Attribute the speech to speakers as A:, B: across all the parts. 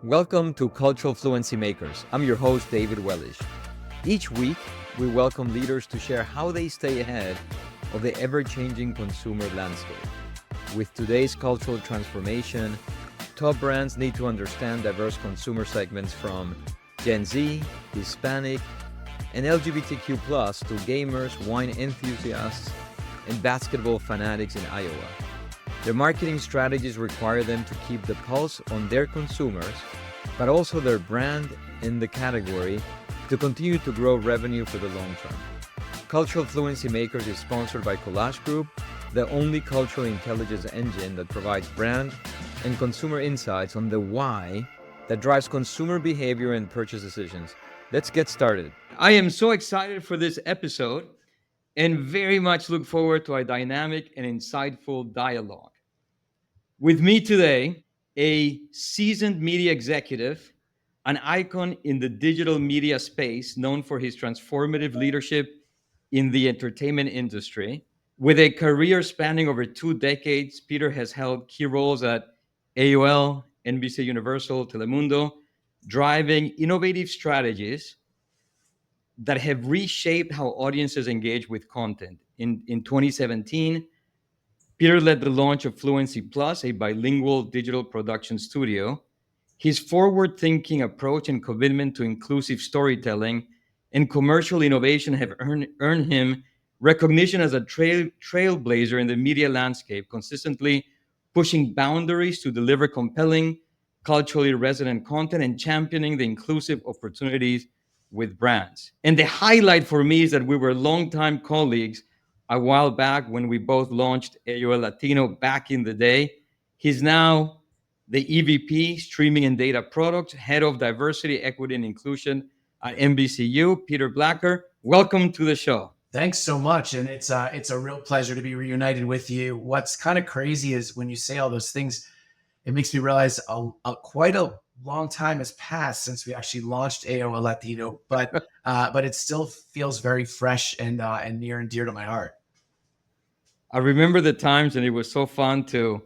A: Welcome to Cultural Fluency Makers. I'm your host, David Wellisch. Each week, we welcome leaders to share how they stay ahead of the ever-changing consumer landscape. With today's cultural transformation, top brands need to understand diverse consumer segments from Gen Z, Hispanic, and LGBTQ+, to gamers, wine enthusiasts, and basketball fanatics in Iowa. Their marketing strategies require them to keep the pulse on their consumers, but also their brand in the category to continue to grow revenue for the long term. Cultural Fluency Makers is sponsored by Collage Group, the only cultural intelligence engine that provides brand and consumer insights on the why that drives consumer behavior and purchase decisions. Let's get started. I am so excited for this episode and very much look forward to a dynamic and insightful dialogue. With me today, a seasoned media executive, an icon in the digital media space known for his transformative leadership in the entertainment industry. With a career spanning over 2 decades, Peter has held key roles at AOL, NBCUniversal, Telemundo, driving innovative strategies that have reshaped how audiences engage with content. In 2017, Peter led the launch of Fluency Plus, a bilingual digital production studio. His forward thinking approach and commitment to inclusive storytelling and commercial innovation have earned him recognition as a trailblazer in the media landscape, consistently pushing boundaries to deliver compelling, culturally resonant content and championing the inclusive opportunities with brands. And the highlight for me is that we were longtime colleagues a while back when we both launched AOL Latino back in the day. He's now the EVP, Streaming and Data Product, Head of Diversity, Equity, and Inclusion at NBCU. Peter Blacker, welcome to the show.
B: Thanks so much, and it's a real pleasure to be reunited with you. What's kind of crazy is when you say all those things, it makes me realize quite a long time has passed since we actually launched AOL Latino, but it still feels very fresh and near and dear to my heart.
A: I remember the times, and it was so fun to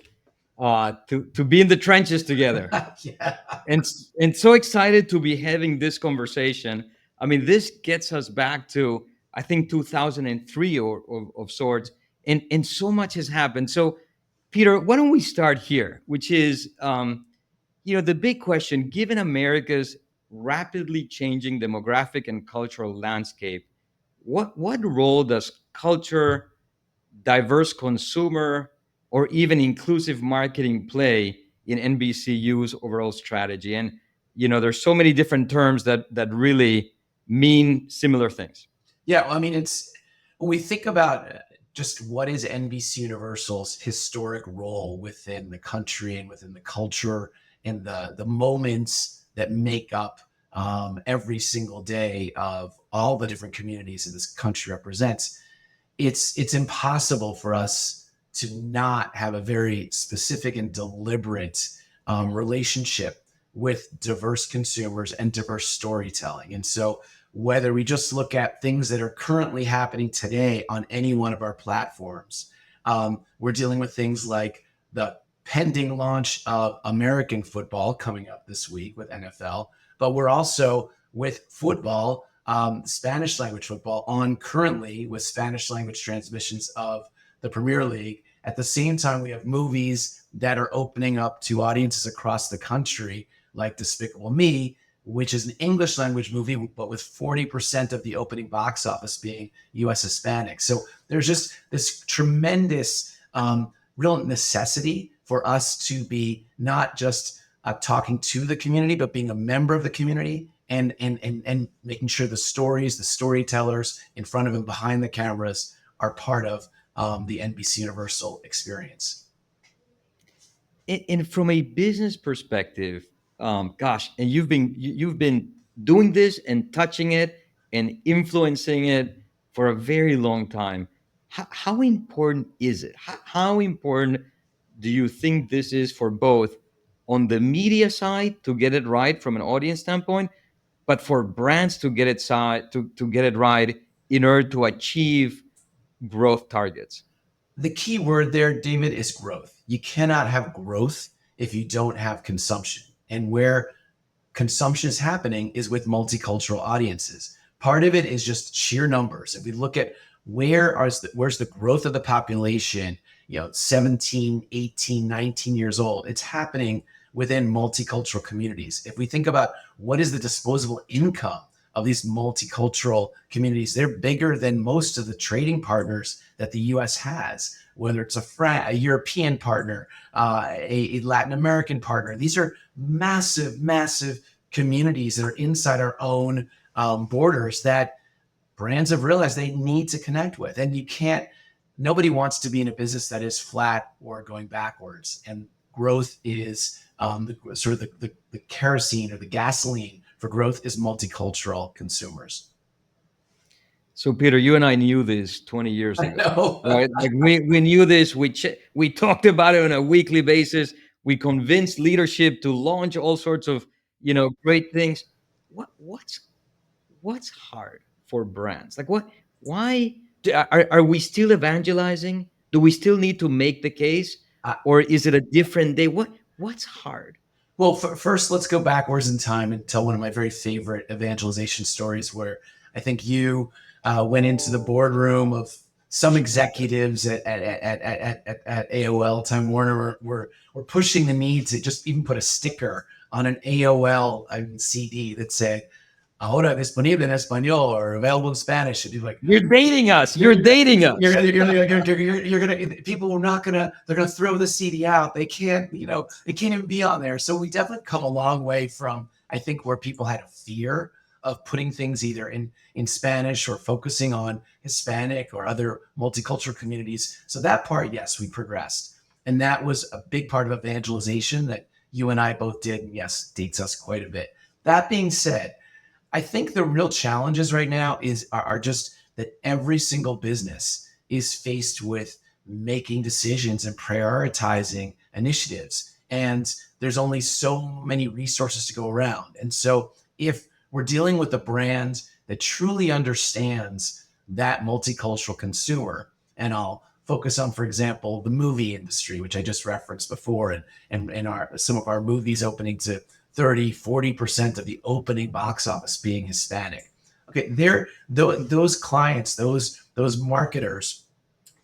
A: be in the trenches together.
B: Yeah.
A: And so excited to be having this conversation. I mean, this gets us back to, I think, 2003 or of sorts, and so much has happened. So, Peter, why don't we start here, which is, the big question, given America's rapidly changing demographic and cultural landscape, what role does culture, diverse consumer, or even inclusive marketing play in NBCU's overall strategy? And there's so many different terms that really mean similar things.
B: Yeah, I mean, it's when we think about just what is NBCUniversal's historic role within the country and within the culture and the moments that make up every single day of all the different communities that this country represents. It's impossible for us to not have a very specific and deliberate relationship with diverse consumers and diverse storytelling. And so whether we just look at things that are currently happening today on any one of our platforms, we're dealing with things like the pending launch of American football coming up this week with NFL, but we're also with football, Spanish language football on currently with Spanish language transmissions of the Premier League. At the same time, we have movies that are opening up to audiences across the country, like Despicable Me, which is an English language movie, but with 40% of the opening box office being US Hispanic. So there's just this tremendous real necessity for us to be not just talking to the community, but being a member of the community and making sure the stories, the storytellers in front of and behind the cameras are part of the NBCUniversal experience.
A: And from a business perspective, and you've been doing this and touching it and influencing it for a very long time. How important is it? How important do you think this is for both on the media side to get it right from an audience standpoint, but for brands to get it right in order to achieve growth targets?
B: The key word there, David, is growth. You cannot have growth if you don't have consumption. And where consumption is happening is with multicultural audiences. Part of it is just sheer numbers. If we look at where's the growth of the population, 17, 18, 19 years old, it's happening within multicultural communities. If we think about what is the disposable income of these multicultural communities, they're bigger than most of the trading partners that the U.S. has, whether it's a European partner, a Latin American partner. These are massive, massive communities that are inside our own borders that brands have realized they need to connect with. And nobody wants to be in a business that is flat or going backwards. And growth is the kerosene or the gasoline for growth is multicultural consumers.
A: So Peter, you and I knew this 20 years ago,
B: No.
A: right? Like we knew this. We talked about it on a weekly basis. We convinced leadership to launch all sorts of great things. What's hard for brands? Like why are we still evangelizing? Do we still need to make the case, or is it a different day? What's hard?
B: Well, first, let's go backwards in time and tell one of my very favorite evangelization stories, where I think you went into the boardroom of some executives at AOL, Time Warner, were pushing the need to just even put a sticker on an AOL CD that said, "Ahora disponible en español," or available in Spanish. And you're like,
A: "You're dating us. You're dating us."
B: You're gonna. People are not gonna. They're gonna throw the CD out. They can't. It can't even be on there. So we definitely come a long way from, I think, where people had a fear of putting things either in Spanish or focusing on Hispanic or other multicultural communities. So that part, yes, we progressed, and that was a big part of evangelization that you and I both did. And yes, dates us quite a bit. That being said, I think the real challenges right now are just that every single business is faced with making decisions and prioritizing initiatives. And there's only so many resources to go around. And so if we're dealing with a brand that truly understands that multicultural consumer, and I'll focus on, for example, the movie industry, which I just referenced before, and some of our movies opening to 30, 40% of the opening box office being Hispanic. Okay, those clients, those marketers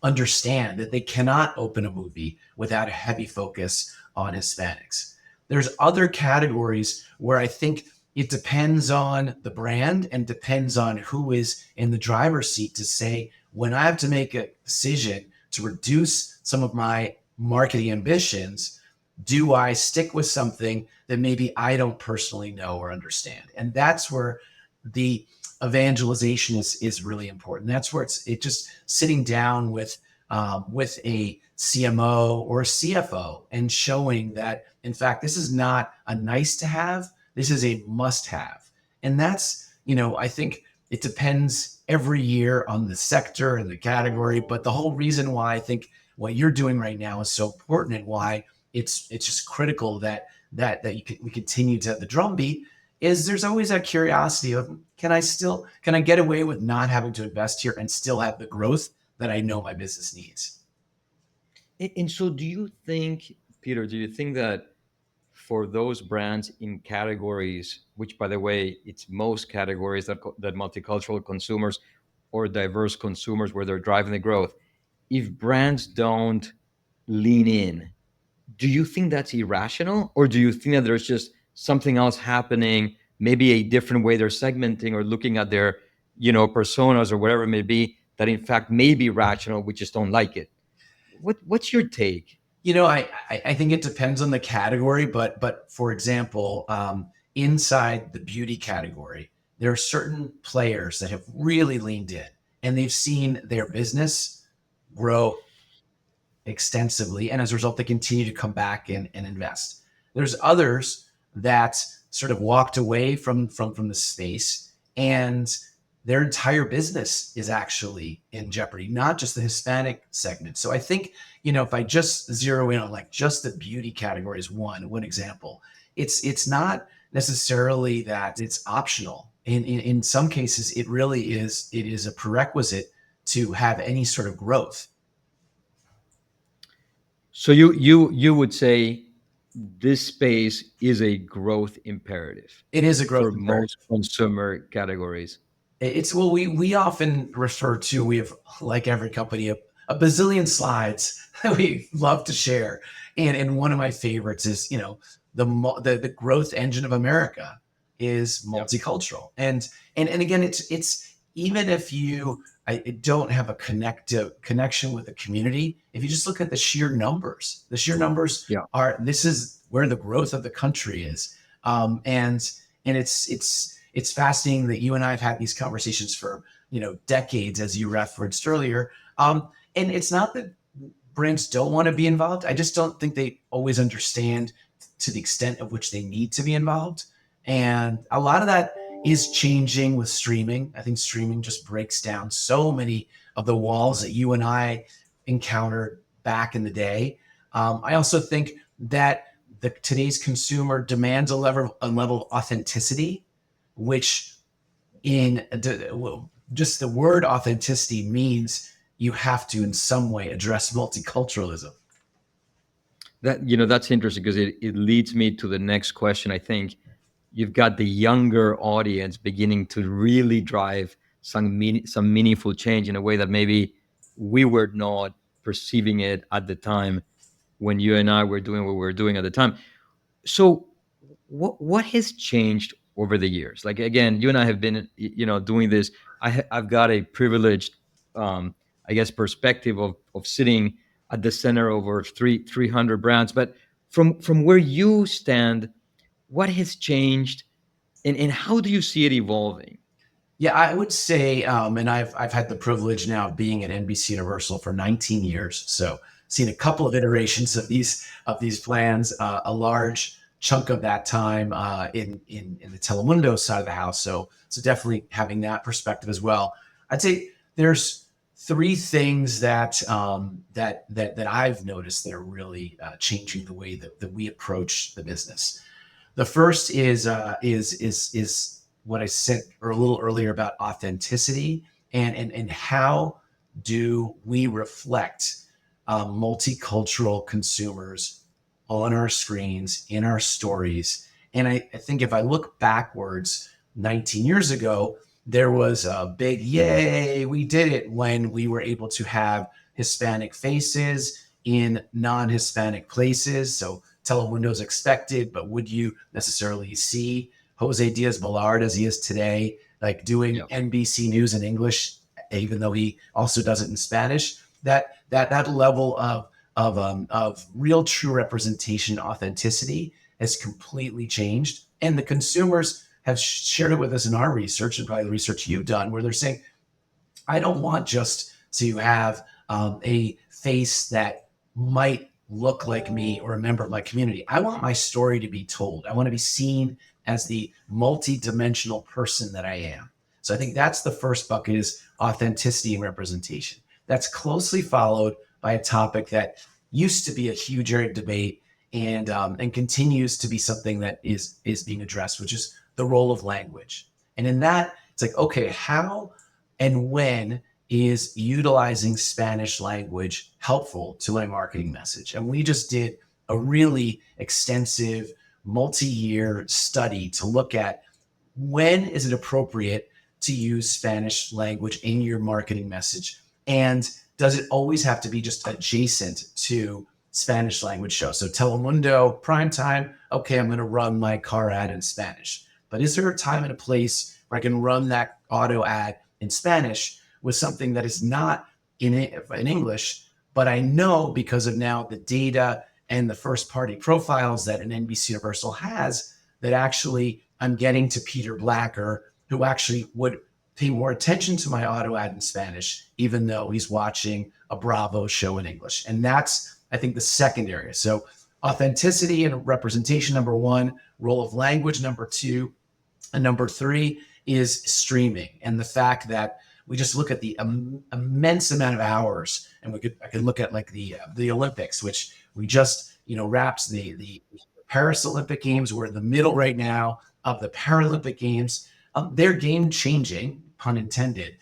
B: understand that they cannot open a movie without a heavy focus on Hispanics. There's other categories where I think it depends on the brand and depends on who is in the driver's seat to say, when I have to make a decision to reduce some of my marketing ambitions, do I stick with something that maybe I don't personally know or understand? And that's where the evangelization is really important. That's where it's just sitting down with a CMO or a CFO and showing that, in fact, this is not a nice to have, this is a must have. And that's, I think it depends every year on the sector and the category, but the whole reason why I think what you're doing right now is so important and why it's just critical that we continue to have the drumbeat is there's always that curiosity of, can I get away with not having to invest here and still have the growth that I know my business needs?
A: And so do you think, Peter, that for those brands in categories, which by the way, it's most categories that multicultural consumers or diverse consumers where they're driving the growth, if brands don't lean in, do you think that's irrational, or do you think that there's just something else happening, maybe a different way they're segmenting or looking at their personas or whatever it may be, that in fact may be rational, we just don't like it? What's your take?
B: I think it depends on the category, but for example, inside the beauty category, there are certain players that have really leaned in and they've seen their business grow extensively. And as a result, they continue to come back and invest. There's others that sort of walked away from the space, and their entire business is actually in jeopardy, not just the Hispanic segment. So I think, if I just zero in on like just the beauty category is one example, it's not necessarily that it's optional. In some cases, it is a prerequisite to have any sort of growth.
A: So you would say this space is a growth imperative
B: It is a growth
A: for
B: imperative.
A: most consumer categories.
B: It's well, we often refer to, we have, like every company, a bazillion slides that we love to share, and one of my favorites is, the growth engine of America is
A: Yep.
B: multicultural, and again, it's even if you I don't have a connection with the community, if you just look at the sheer numbers
A: Yeah.
B: are, this is where the growth of the country is, and it's fascinating that you and I have had these conversations for decades, as you referenced earlier. And it's not that brands don't want to be involved. I just don't think they always understand to the extent of which they need to be involved. And a lot of that is changing with streaming. I think streaming just breaks down so many of the walls that you and I encountered back in the day. I also think that today's consumer demands a level of authenticity, which just the word authenticity means you have to in some way address multiculturalism.
A: That's interesting because it leads me to the next question. I think you've got the younger audience beginning to really drive some meaningful change in a way that maybe we were not perceiving it at the time when you and I were doing what we were doing at the time. So what has changed over the years? Like, again, you and I have been doing this. I've got a privileged I guess perspective of sitting at the center over 300 brands. But from where you stand, what has changed, and how do you see it evolving?
B: Yeah, I would say, and I've had the privilege now of being at NBCUniversal for 19 years, so seen a couple of iterations of these plans, a large chunk of that time in the Telemundo side of the house. So definitely having that perspective as well. I'd say there's three things that I've noticed that are really changing the way that we approach the business. The first is what I said a little earlier about authenticity, and how do we reflect multicultural consumers on our screens, in our stories. And I think if I look backwards 19 years ago, there was a big yay, we did it, when we were able to have Hispanic faces in non-Hispanic places. So Telemundo's expected, but would you necessarily see Jose Diaz-Balart as he is today, like doing
A: Yeah.
B: NBC News in English, even though he also does it in Spanish? That level of real, true representation, authenticity has completely changed, and the consumers have shared it with us in our research, and probably the research you've done, where they're saying, I don't want just to have a face that might look like me or a member of my community. I want my story to be told. I want to be seen as the multi-dimensional person that I am. So I think that's the first bucket, is authenticity and representation. That's closely followed by a topic that used to be a huge area of debate, and continues to be something that is being addressed, which is the role of language. And in that, it's like, okay, how and when is utilizing Spanish language helpful to my marketing message? And we just did a really extensive multi-year study to look at, when is it appropriate to use Spanish language in your marketing message? And does it always have to be just adjacent to Spanish language shows? So Telemundo, primetime, okay, I'm going to run my car ad in Spanish. But is there a time and a place where I can run that auto ad in Spanish with something that is not in English, but I know, because of now the data and the first party profiles that an NBCUniversal has, that actually I'm getting to Peter Blacker, who actually would pay more attention to my auto ad in Spanish, even though he's watching a Bravo show in English. And that's, I think, the second area. So authenticity and representation, number one; role of language, number two; and number three is streaming, and the fact that we just look at the immense amount of hours, and I could look at like the Olympics, which we just wrapped the Paris Olympic Games. We're in the middle right now of the Paralympic Games. They're game changing, pun intended,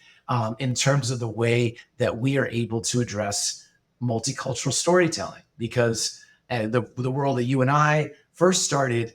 B: in terms of the way that we are able to address multicultural storytelling, because the world that you and I first started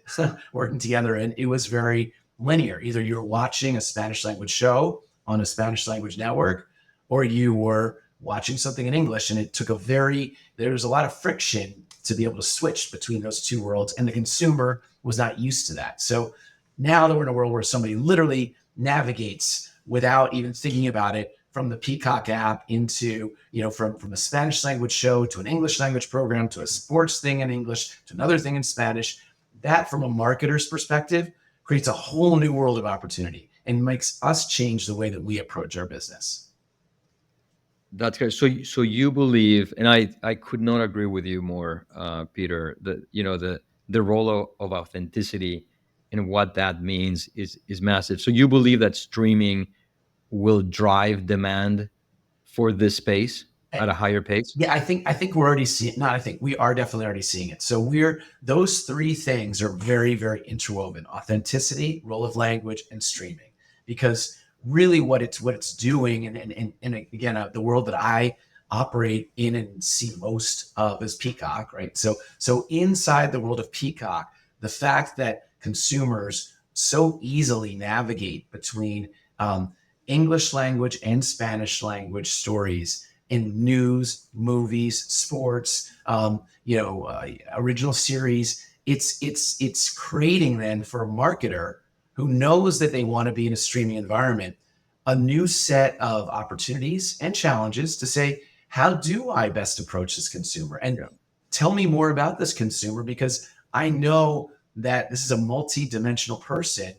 B: working together in, it was very linear. Either you were watching a Spanish language show on a Spanish language network, or you were watching something in English. And it took there was a lot of friction to be able to switch between those two worlds. And the consumer was not used to that. So now that we're in a world where somebody literally navigates without even thinking about it, from the Peacock app into, from a Spanish language show to an English language program to a sports thing in English to another thing in Spanish, that from a marketer's perspective creates a whole new world of opportunity and makes us change the way that we approach our business.
A: That's good. So you believe, and I could not agree with you more, Peter. The role of authenticity and what that means is massive. So you believe that streaming will drive demand for this space at a higher pace?
B: Yeah, I think we're already seeing. Not I think we are definitely already seeing it. So those three things are very, very interwoven: authenticity, role of language, and streaming. Because really, what it's doing, and again, the world that I operate in and see most of is Peacock, right? So inside the world of Peacock, the fact that consumers so easily navigate between English language and Spanish language stories in news, movies, sports, original series. It's creating then for a marketer who knows that they want to be in a streaming environment, a new set of opportunities and challenges to say, how do I best approach this consumer? And tell me more about this consumer, because I know that this is a multi-dimensional person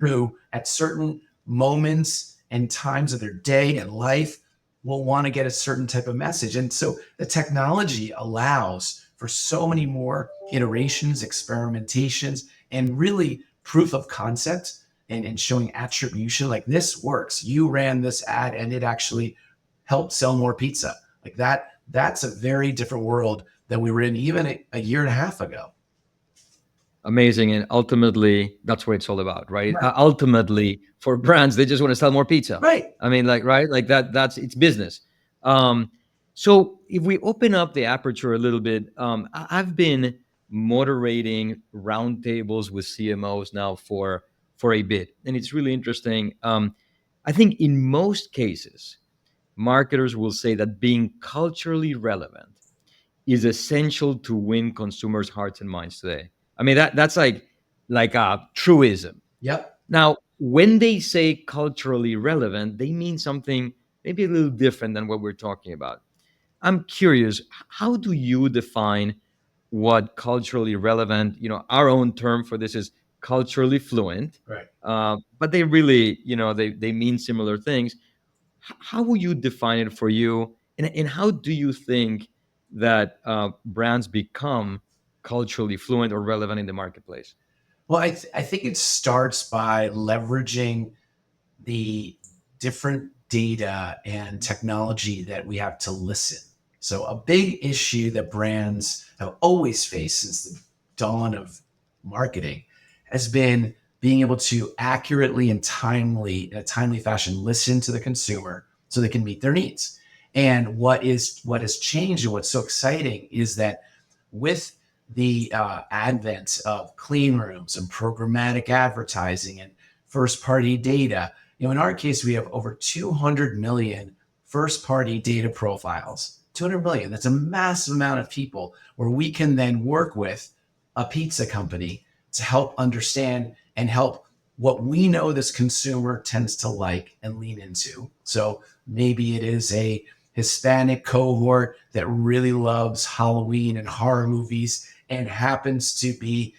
B: who at certain moments and times of their day and life will want to get a certain type of message. And so the technology allows for so many more iterations, experimentations, and really proof of concept and showing attribution. Like, this works. You ran this ad and it actually helped sell more pizza. Like that's a very different world than we were in even a year and a half ago.
A: Amazing. And ultimately, that's what it's all about, right? Ultimately, for brands, they just want to sell more pizza.
B: Right.
A: I mean, right? Like that's it's business. So if we open up the aperture a little bit, I've been moderating roundtables with CMOs now for a bit, and it's really interesting. I think in most cases, marketers will say that being culturally relevant is essential to win consumers' hearts and minds today. I mean, that's like a truism.
B: Yep.
A: Now, when they say culturally relevant, they mean something maybe a little different than what we're talking about. I'm curious, how do you define what culturally relevant? Our own term for this is culturally fluent,
B: Right.
A: but they really, they mean similar things. How will you define it for you, and how do you think that brands become culturally fluent or relevant in the marketplace?
B: Well, I think it starts by leveraging the different data and technology that we have to listen. So a big issue that brands have always faced since the dawn of marketing has been being able to accurately and in a timely fashion, listen to the consumer so they can meet their needs. And what has changed and what's so exciting is that with the advent of clean rooms and programmatic advertising and first party data, in our case, we have over 200 million first party data profiles. 200 million, that's a massive amount of people, where we can then work with a pizza company to help understand and help what we know this consumer tends to like and lean into. So maybe it is a Hispanic cohort that really loves Halloween and horror movies and happens to be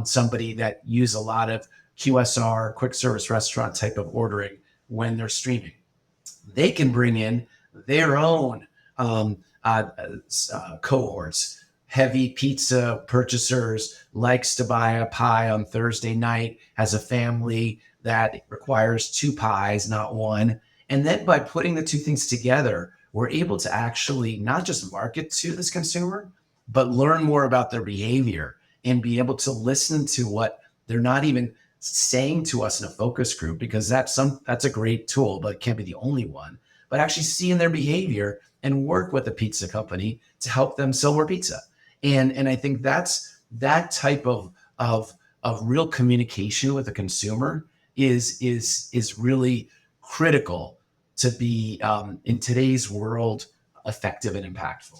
B: somebody that use a lot of QSR, quick service restaurant type of ordering when they're streaming. They can bring in their own cohorts, heavy pizza purchasers, likes to buy a pie on Thursday night, has a family that requires 2 pies, not one. And then by putting the two things together, we're able to actually not just market to this consumer, but learn more about their behavior and be able to listen to what they're not even saying to us in a focus group, because that's a great tool, but it can't be the only one. But actually seeing their behavior and work with the pizza company to help them sell more pizza. And I think that type of real communication with the consumer is really critical to be in today's world effective and impactful.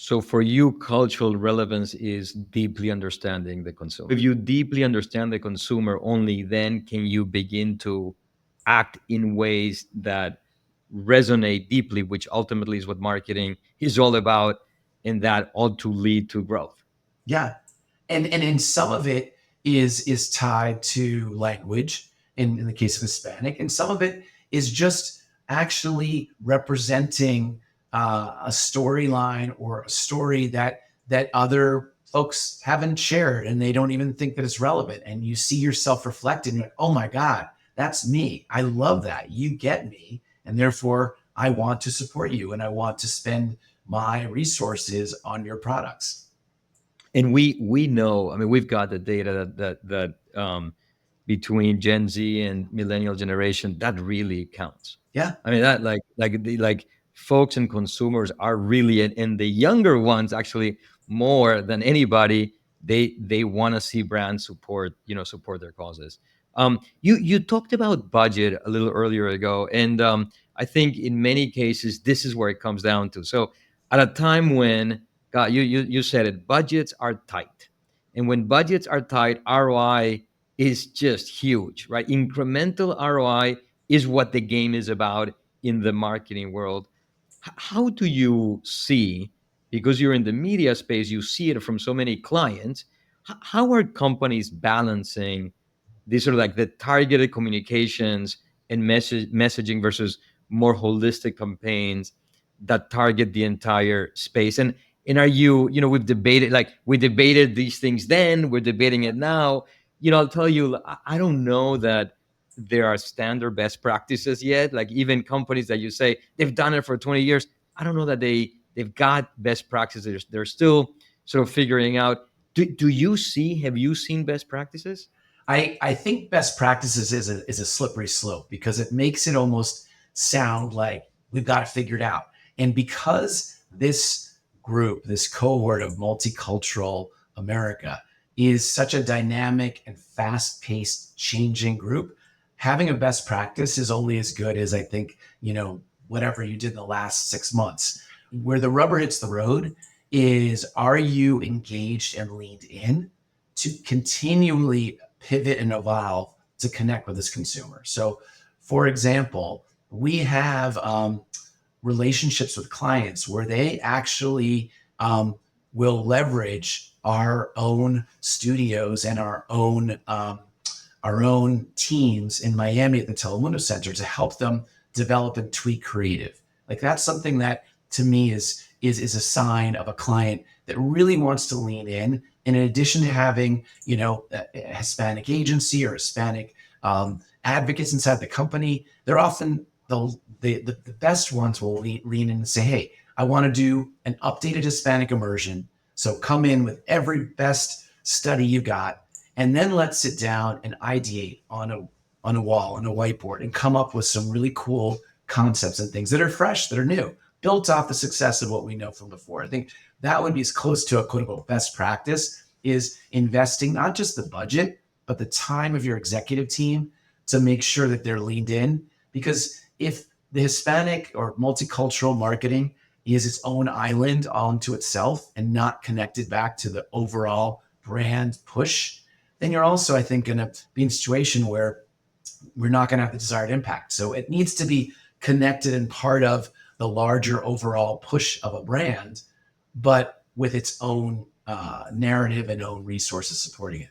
A: So for you, cultural relevance is deeply understanding the consumer. If you deeply understand the consumer, only then can you begin to act in ways that resonate deeply, which ultimately is what marketing is all about, and that ought to lead to growth.
B: Yeah, and some of it is tied to language in the case of Hispanic, and some of it is just actually representing a storyline or a story that other folks haven't shared, and they don't even think that it's relevant. And you see yourself reflected, and you're like, oh my God, that's me. I love that. You get me, and therefore I want to support you, and I want to spend my resources on your products.
A: And we know, I mean, we've got the data that between Gen Z and millennial generation, that really counts.
B: Yeah.
A: I mean, that like folks and consumers are really, and the younger ones actually more than anybody, they want to see brands support, support their causes. You talked about budget a little earlier ago, and I think in many cases this is where it comes down to. So at a time when, God, you said it, budgets are tight, and when budgets are tight, ROI is just huge, right? Incremental ROI is what the game is about in the marketing world. How do you see, because you're in the media space, you see it from so many clients, how are companies balancing these sort of like the targeted communications and messaging versus more holistic campaigns that target the entire space? And are you, we debated these things then, we're debating it now. I'll tell you, I don't know that there are standard best practices yet. Like even companies that you say they've done it for 20 years, I don't know that they've got best practices. They're still sort of figuring out. Do you see, have you seen best practices?
B: I think best practices is a slippery slope because it makes it almost sound like we've got it figured out. And because this group, this cohort of multicultural America is such a dynamic and fast-paced changing group, having a best practice is only as good as I think, whatever you did in the last 6 months. Where the rubber hits the road is, are you engaged and leaned in to continually pivot and evolve to connect with this consumer? So, for example, we have relationships with clients where they actually will leverage our own studios and our own teams in Miami at the Telemundo Center to help them develop and tweak creative. Like that's something that to me is a sign of a client that really wants to lean in. And in addition to having, a Hispanic agency or Hispanic advocates inside the company, they're often the best ones will lean in and say, hey, I want to do an updated Hispanic immersion. So come in with every best study you got, and then let's sit down and ideate on a wall, on a whiteboard, and come up with some really cool concepts and things that are fresh, that are new, built off the success of what we know from before. I think that would be as close to a quote unquote best practice, is investing not just the budget, but the time of your executive team to make sure that they're leaned in. Because if the Hispanic or multicultural marketing is its own island onto itself and not connected back to the overall brand push, then you're also, I think, going to be in a situation where we're not going to have the desired impact. So it needs to be connected and part of the larger overall push of a brand, but with its own narrative and own resources supporting it.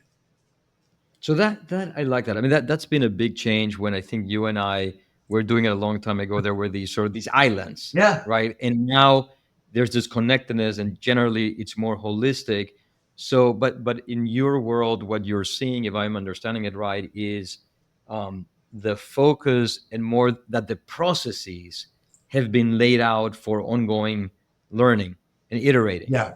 A: So that I like that. I mean, that's been a big change. When I think you and I were doing it a long time ago, there were these sort of these islands,
B: Yeah.
A: right? And now there's this connectedness, and generally it's more holistic. So, but in your world, what you're seeing, if I'm understanding it right, is the focus and more that the processes have been laid out for ongoing learning and iterating.
B: Yeah.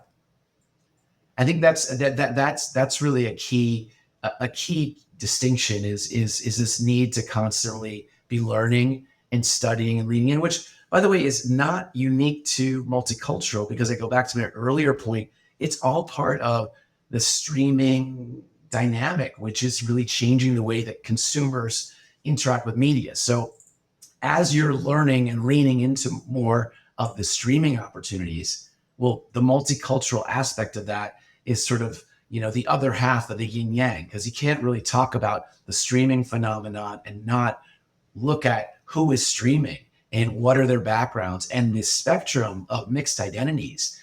B: I think that's really a key distinction is this need to constantly be learning and studying and leading in, which by the way, is not unique to multicultural, because I go back to my earlier point. It's all part of the streaming dynamic, which is really changing the way that consumers interact with media. So as you're learning and leaning into more of the streaming opportunities, well, the multicultural aspect of that is sort of, the other half of the yin yang, because you can't really talk about the streaming phenomenon and not look at who is streaming and what are their backgrounds and this spectrum of mixed identities.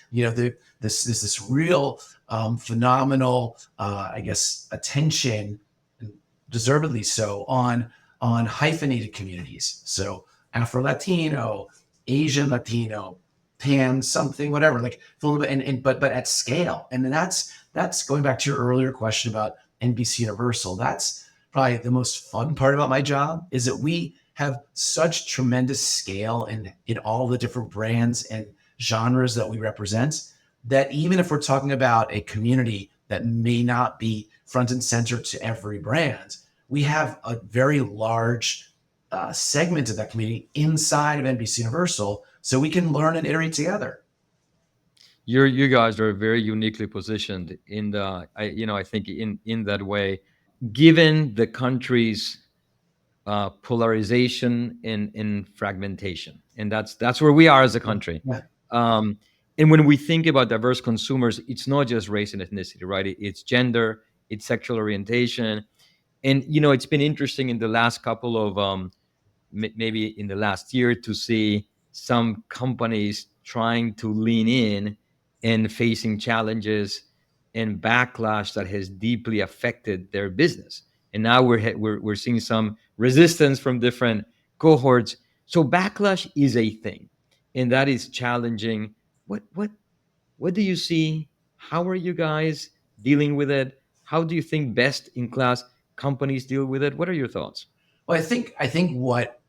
B: This real phenomenal, I guess, attention, deservedly so, on hyphenated communities. So Afro Latino, Asian Latino, Pan something, whatever, like but at scale. And then that's going back to your earlier question about NBC Universal. That's probably the most fun part about my job, is that we have such tremendous scale in all the different brands and genres that we represent, that even if we're talking about a community that may not be front and center to every brand, we have a very large segment of that community inside of NBC Universal, so we can learn and iterate together.
A: You guys are very uniquely positioned in I think in that way, given the country's polarization and fragmentation, and that's where we are as a country.
B: Yeah.
A: And when we think about diverse consumers, it's not just race and ethnicity, right? It's gender, it's sexual orientation, and it's been interesting in the last couple of maybe in the last year to see some companies trying to lean in and facing challenges and backlash that has deeply affected their business. And now we're seeing some resistance from different cohorts. So backlash is a thing, and that is challenging. What do you see? How are you guys dealing with it? How do you think best in class companies deal with it? What are your thoughts?
B: Well, I think what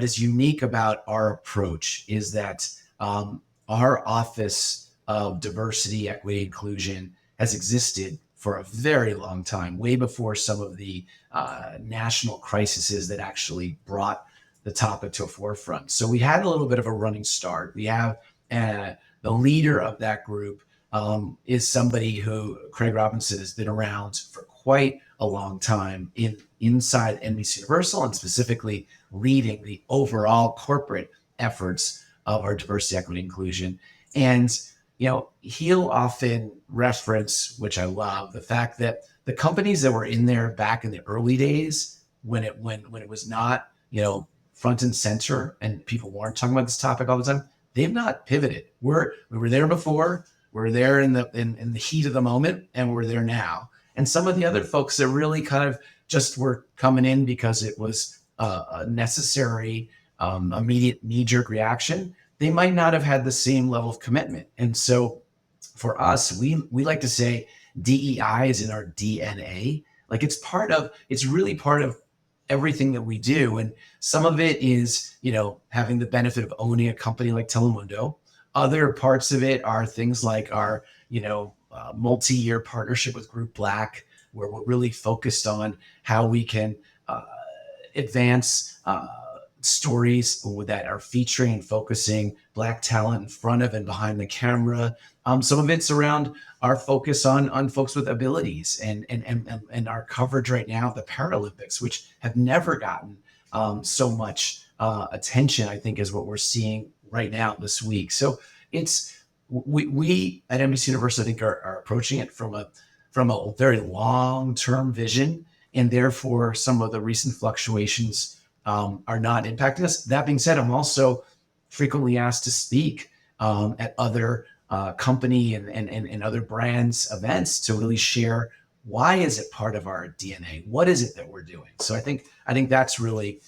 B: is unique about our approach is that our Office of Diversity, Equity, Inclusion has existed for a very long time, way before some of the national crises that actually brought the topic to a forefront. So we had a little bit of a running start. We have the leader of that group is somebody who, Craig Robinson, has been around for quite a long time inside NBC Universal, and specifically leading the overall corporate efforts of our diversity, equity, inclusion. And he'll often reference, which I love, the fact that the companies that were in there back in the early days, when it was not front and center and people weren't talking about this topic all the time, they've not pivoted. We were there before. We're there in the heat of the moment, and we're there now. And some of the other folks that really kind of just were coming in because it was a necessary, immediate knee-jerk reaction, they might not have had the same level of commitment. And so for us, we like to say DEI is in our DNA. Like it's really part of everything that we do. And some of it is, having the benefit of owning a company like Telemundo. Other parts of it are things like our, multi-year partnership with Group Black, where we're really focused on how we can advance stories that are featuring and focusing Black talent in front of and behind the camera. Some of it's around our focus on folks with abilities and our coverage right now of the Paralympics, which have never gotten so much attention, I think, as what we're seeing right now this week. So we at NBC Universal, I think, are approaching it from a very long-term vision, and therefore some of the recent fluctuations are not impacting us. That being said, I'm also frequently asked to speak at other company and other brands events to really share, why is it part of our DNA? What is it that we're doing? So I think that's really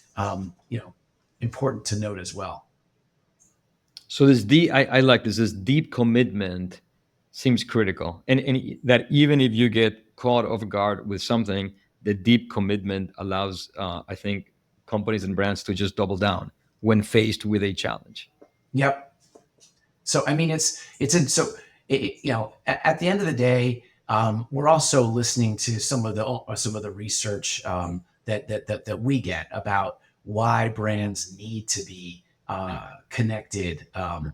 B: important to note as well.
A: So I like this deep commitment seems critical, and that even if you get caught off guard with something, the deep commitment allows, I think, companies and brands to just double down when faced with a challenge.
B: Yep. So I mean, at the end of the day, we're also listening to some of the research that we get about why brands need to be connected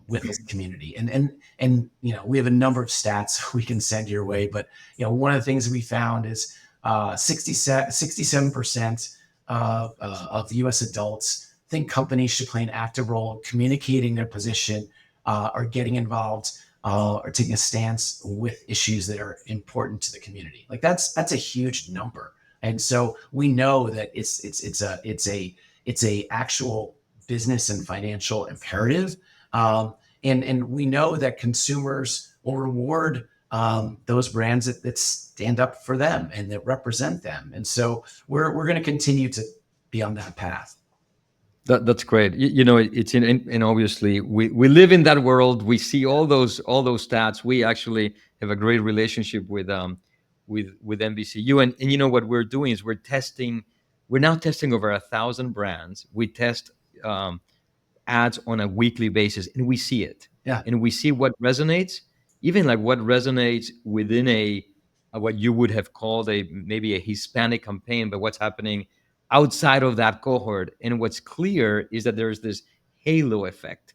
B: with this community. And we have a number of stats we can send your way, but one of the things we found is 67% of U.S. adults think companies should play an active role in communicating their position or getting involved or taking a stance with issues that are important to the community. Like that's a huge number, and so we know that it's a actual business and financial imperative, and we know that consumers will reward those brands that stand up for them and that represent them, and so we're going to continue to be on that path.
A: That's great. It's and obviously we live in that world. We see all those stats. We actually have a great relationship with NBCU, and what we're doing is we're now testing over 1,000 brands. We test ads on a weekly basis, and we see it.
B: Yeah.
A: And we see what resonates, even like what resonates within a what you would have called maybe a Hispanic campaign, but what's happening outside of that cohort. And what's clear is that there's this halo effect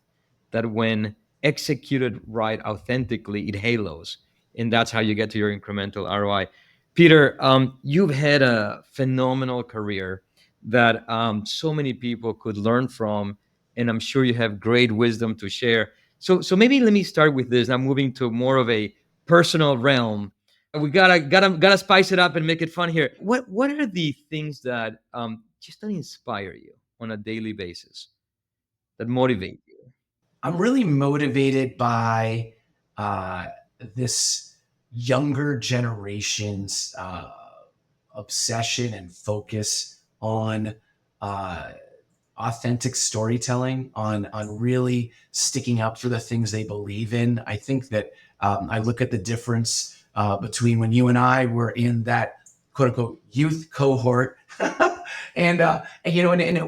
A: that when executed right authentically, it halos. And that's how you get to your incremental ROI. Peter, you've had a phenomenal career that so many people could learn from, and I'm sure you have great wisdom to share. So maybe let me start with this. I'm moving to more of a personal realm. We gotta spice it up and make it fun here. What are the things that just that inspire you on a daily basis, that motivate you?
B: I'm really motivated by this younger generation's obsession and focus on authentic storytelling, on really sticking up for the things they believe in. I think that I look at the difference between when you and I were in that quote unquote youth cohort. And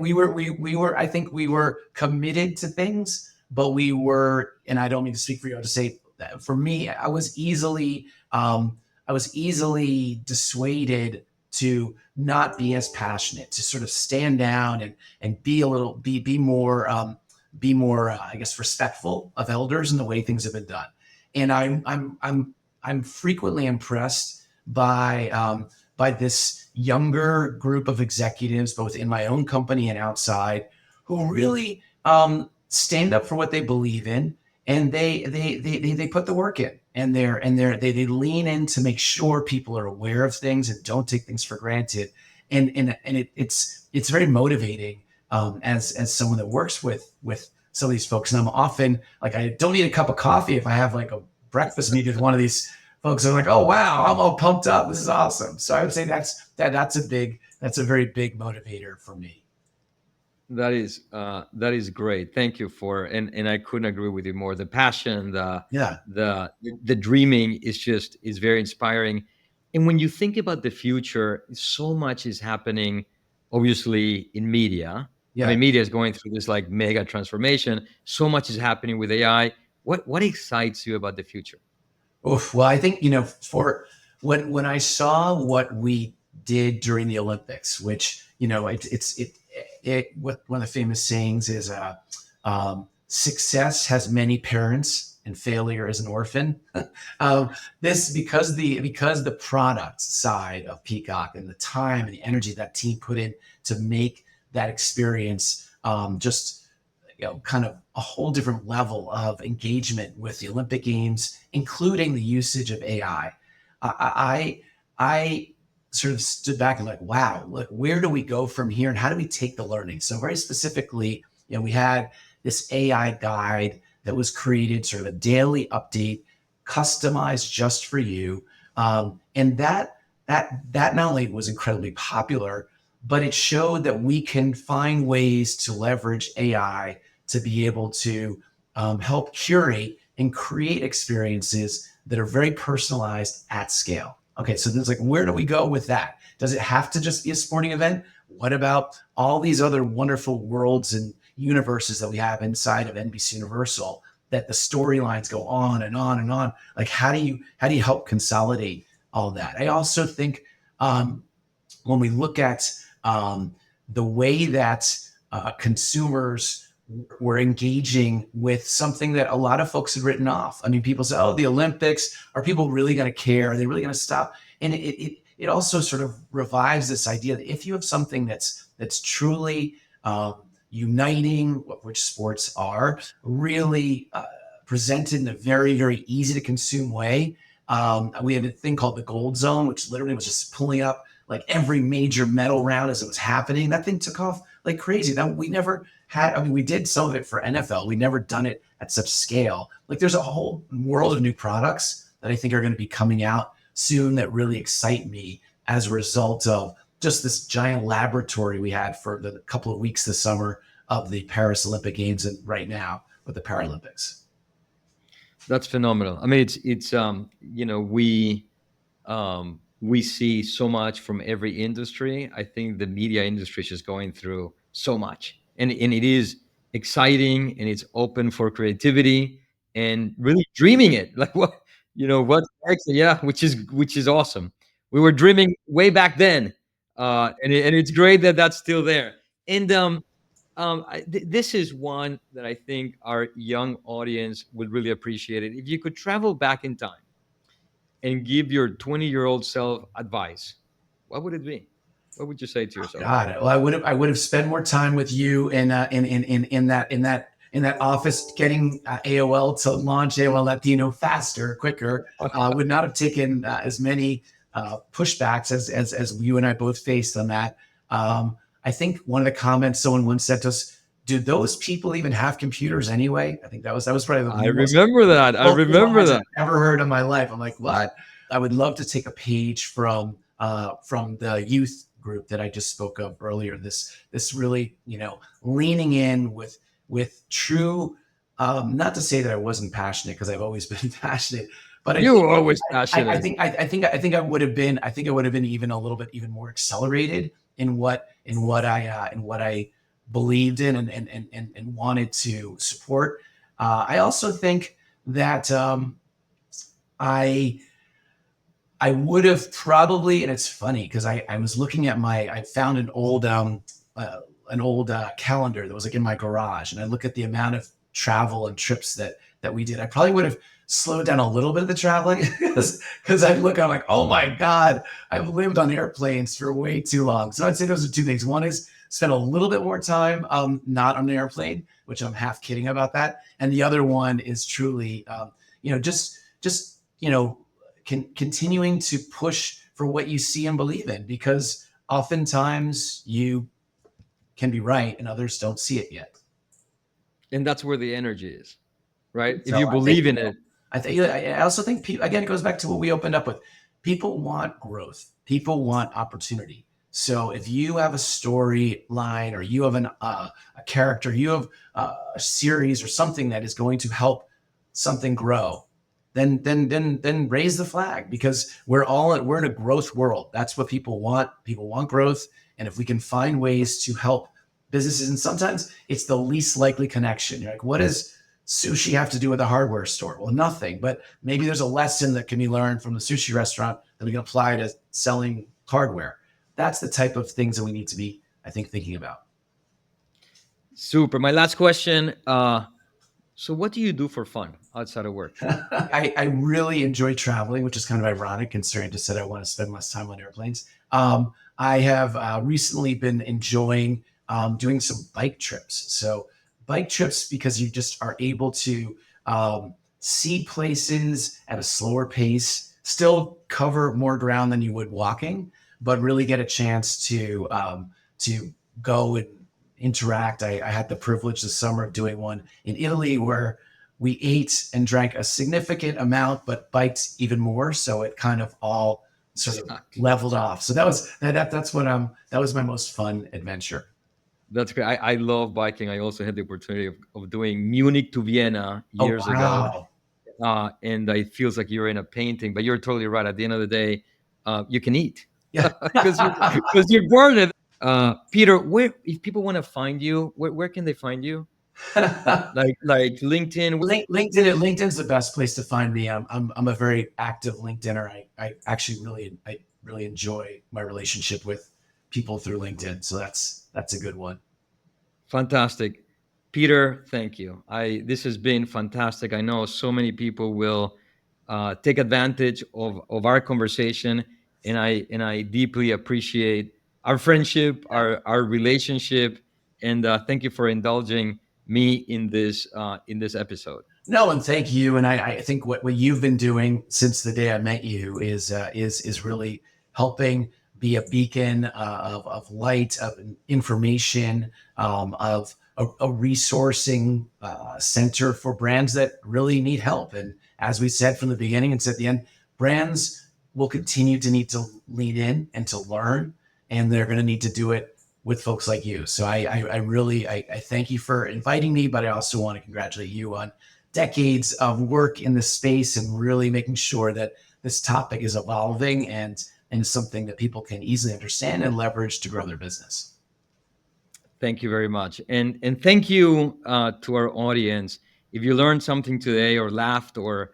B: we were I think we were committed to things, but we were, and I don't mean to speak for you, I'll just say that for me, I was easily dissuaded to not be as passionate, to sort of stand down and be more I guess respectful of elders and the way things have been done. And I'm frequently impressed by this younger group of executives, both in my own company and outside, who really stand up for what they believe in, and they put the work in, and they lean in to make sure people are aware of things and don't take things for granted, and it's very motivating as someone that works with some of these folks. And I'm often like, I don't need a cup of coffee if I have like a breakfast meeting with one of these folks. I'm like, oh wow, I'm all pumped up. This is awesome. So I would say that's a very big motivator for me.
A: That is great. Thank you and I couldn't agree with you more. The passion, the dreaming is very inspiring. And when you think about the future, so much is happening, obviously in media.
B: Yeah.
A: I mean, media is going through this like mega transformation. So much is happening with AI. What excites you about the future?
B: Oof. Well, I think, for when I saw what we did during the Olympics, which, what one of the famous sayings is, success has many parents and failure is an orphan. This because the product side of Peacock and the time and the energy that team put in to make that experience kind of a whole different level of engagement with the Olympic Games, including the usage of AI. I sort of stood back and like, wow, look, where do we go from here, and how do we take the learning? So very specifically, we had this AI guide that was created, sort of a daily update, customized just for you, and that not only was incredibly popular, but it showed that we can find ways to leverage AI to be able to help curate and create experiences that are very personalized at scale. Okay, so there's like, where do we go with that? Does it have to just be a sporting event? What about all these other wonderful worlds and universes that we have inside of NBCUniversal, that the storylines go on and on and on? Like, how do you help consolidate all that? I also think when we look at the way that consumers we're engaging with something that a lot of folks had written off. I mean, people say, "Oh, the Olympics, are people really going to care? Are they really going to stop?" And it also sort of revives this idea that if you have something that's truly uniting, which sports are, really presented in a very, very easy to consume way. We had a thing called the Gold Zone, which literally was just pulling up like every major medal round as it was happening. That thing took off like crazy. Now we never had, I mean, we did some of it for NFL. We never done it at such scale. Like there's a whole world of new products that I think are going to be coming out soon that really excite me as a result of just this giant laboratory we had for the couple of weeks this summer of the Paris Olympic Games and right now with the Paralympics.
A: That's phenomenal. I mean, it's we see so much from every industry. I think the media industry is just going through so much, and it is exciting, and it's open for creativity and really dreaming it. Like what's next? Yeah, which is awesome. We were dreaming way back then, and it's great that that's still there. And this is one that I think our young audience would really appreciate it. If you could travel back in time and give your 20-year-old self advice, what would it be? What would you say to yourself?
B: God, well, I would have spent more time with you in that office getting AOL to launch AOL Latino faster, quicker. Would not have taken as many pushbacks as you and I both faced on that. I think one of the comments someone once said to us, "Do those people even have computers anyway?" I think that was probably the
A: I
B: most
A: remember that. I remember
B: lines I've
A: that.
B: ever heard in my life. I'm like, what? I would love to take a page from the youth group that I just spoke of earlier. This really, leaning in with true. Not to say that I wasn't passionate, because I've always been passionate, but
A: You were always
B: I
A: passionate.
B: think I would have been. I think I would have been even a little bit even more accelerated in what I believed in and wanted to support. I also think that I would have probably, and it's funny because I was looking at I found an old calendar that was like in my garage, and I look at the amount of travel and trips that we did. I probably would have slowed down a little bit of the traveling because I look, I'm like, oh my God, I've lived on airplanes for way too long. So I'd say those are two things. One is spend a little bit more time not on an airplane, which I'm half kidding about that. And the other one is truly, just continuing to push for what you see and believe in, because oftentimes you can be right and others don't see it yet.
A: And that's where the energy is, right? If
B: So
A: you
B: I think,
A: believe in it.
B: I also think people, again, it goes back to what we opened up with. People want growth. People want opportunity. So if you have a storyline, or you have a character, you have a series or something that is going to help something grow, then raise the flag, because we're in a growth world. That's what people want. People want growth, and if we can find ways to help businesses, and sometimes it's the least likely connection. You're like, what does sushi have to do with a hardware store? Well, nothing. But maybe there's a lesson that can be learned from the sushi restaurant that we can apply to selling hardware. That's the type of things that we need to be, I think, thinking about.
A: Super. My last question. So what do you do for fun outside of work?
B: I really enjoy traveling, which is kind of ironic considering I just said I want to spend less time on airplanes. I have recently been enjoying doing some bike trips. So bike trips, because you just are able to see places at a slower pace, still cover more ground than you would walking, but really get a chance to go and interact. I had the privilege this summer of doing one in Italy where we ate and drank a significant amount, but biked even more. So it kind of all sort of leveled off. So that was my most fun adventure.
A: That's great. I love biking. I also had the opportunity of doing Munich to Vienna
B: Oh,
A: years ago.
B: wow.
A: And it feels like you're in a painting, but you're totally right. At the end of the day, you can eat
B: Yeah.
A: because you're born it. Peter, where if people want to find you, where can they find you? Like LinkedIn.
B: LinkedIn's the best place to find me. I'm a very active LinkedIner. I actually really enjoy my relationship with people through LinkedIn. So that's a good one.
A: Fantastic. Peter, thank you. This has been fantastic. I know so many people will take advantage of our conversation, and I deeply appreciate our friendship, our relationship, and thank you for indulging me in this episode.
B: No, and thank you. And I think what you've been doing since the day I met you is really helping be a beacon of light, of information, of a resourcing center for brands that really need help. And as we said from the beginning and said at the end, brands will continue to need to lean in and to learn, and they're going to need to do it with folks like you. So I really thank you for inviting me, but I also want to congratulate you on decades of work in this space and really making sure that this topic is evolving and something that people can easily understand and leverage to grow their business.
A: Thank you very much. And thank you to our audience. If you learned something today or laughed or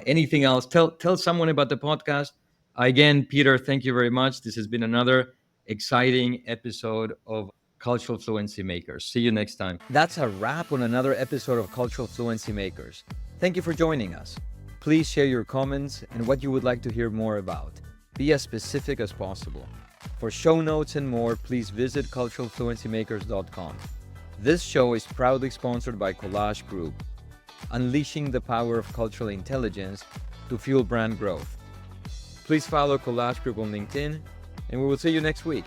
A: anything else, tell someone about the podcast. Again, Peter, thank you very much. This has been another exciting episode of Cultural Fluency Makers. See you next time. That's a wrap on another episode of Cultural Fluency Makers. Thank you for joining us. Please share your comments and what you would like to hear more about. Be as specific as possible. For show notes and more, please visit culturalfluencymakers.com. This show is proudly sponsored by Collage Group, unleashing the power of cultural intelligence to fuel brand growth. Please follow Collage Group on LinkedIn, and we will see you next week.